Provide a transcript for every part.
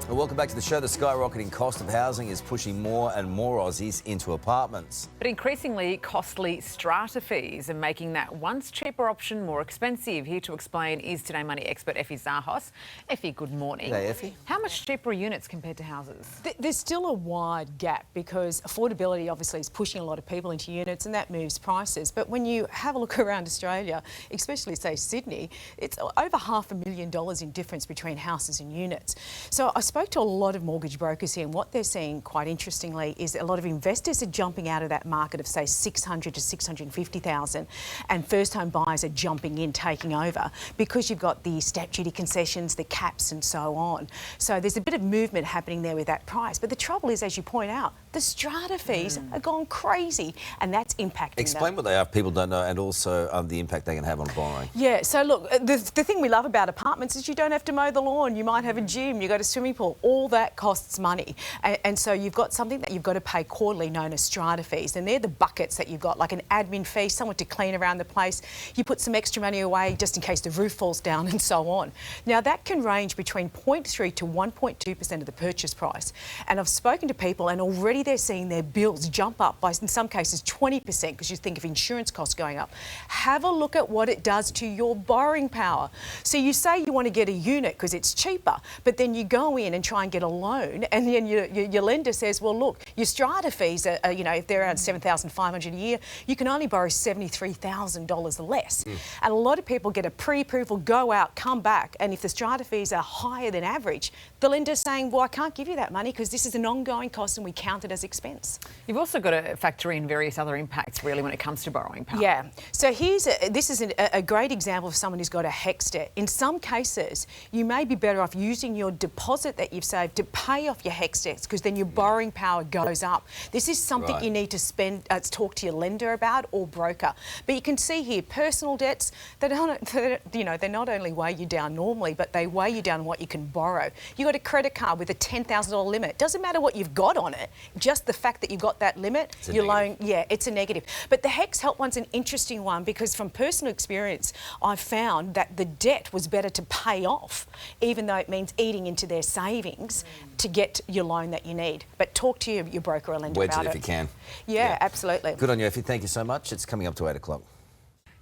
Well, welcome back to the show. The skyrocketing cost of housing is pushing more and more Aussies into apartments. But increasingly costly strata fees are making that once cheaper option more expensive. Here to explain is Today Money expert Effie Zahos. Effie, good morning. G'day, Effie. How much cheaper are units compared to houses? There's still a wide gap because affordability obviously is pushing a lot of people into units and that moves prices. But when you have a look around Australia, especially say Sydney, it's over $500,000 in difference between houses and units. So I spoke to a lot of mortgage brokers here, and what they're seeing, quite interestingly, is a lot of investors are jumping out of that market of say 600 to 650,000, and first-home buyers are jumping in, taking over, because you've got the stamp duty concessions, the caps, and so on. So there's a bit of movement happening there with that price. But the trouble is, as you point out, the strata fees are gone crazy, and that's impacting. Explain what they are if people don't know, and also the impact they can have on borrowing. Yeah, so look, the thing we love about apartments is you don't have to mow the lawn. You might have a gym, you got a swimming pool. All that costs money. And so you've got something that you've got to pay quarterly known as strata fees. And they're the buckets that you've got, like an admin fee, someone to clean around the place. You put some extra money away just in case the roof falls down and so on. Now, that can range between 0.3 to 1.2% of the purchase price. And I've spoken to people and already they're seeing their bills jump up by, in some cases, 20% because you think of insurance costs going up. Have a look at what it does to your borrowing power. So you say you want to get a unit because it's cheaper, but then you go in and try and get a loan, and then your lender says, well, look, your strata fees are, if they're around $7,500 a year, you can only borrow $73,000 less. And a lot of people get a pre-approval, go out, come back, and if the strata fees are higher than average, the lender's saying, well, I can't give you that money because this is an ongoing cost and we count it as expense. You've also got to factor in various other impacts, really, when it comes to borrowing power. Yeah. So this is a great example of someone who's got a HECS debt. In some cases, you may be better off using your deposit that you've saved to pay off your HECS debts because then your borrowing power goes up. This is something you need to talk to your lender about or broker. But you can see here, personal debts, they not only weigh you down normally, but they weigh you down what you can borrow. You got a credit card with a $10,000 limit. Doesn't matter what you've got on it, just the fact that you've got that limit, your loan, it's a negative. But the HECS Help one's an interesting one because from personal experience, I've found that the debt was better to pay off, even though it means eating into their savings to get your loan that you need. But talk to your broker or lender about it. Wedge it if you can. Yeah, absolutely. Good on you, Effie. Thank you so much. It's coming up to 8 o'clock.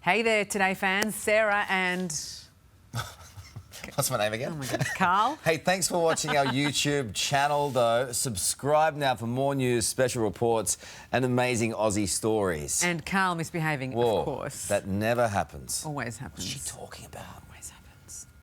Hey there, Today fans. Sarah and... What's my name again? Oh my goodness, Carl. Hey, thanks for watching our YouTube channel, though. Subscribe now for more news, special reports, and amazing Aussie stories. And Carl misbehaving, Whoa, of course. That never happens. Always happens. What's she talking about?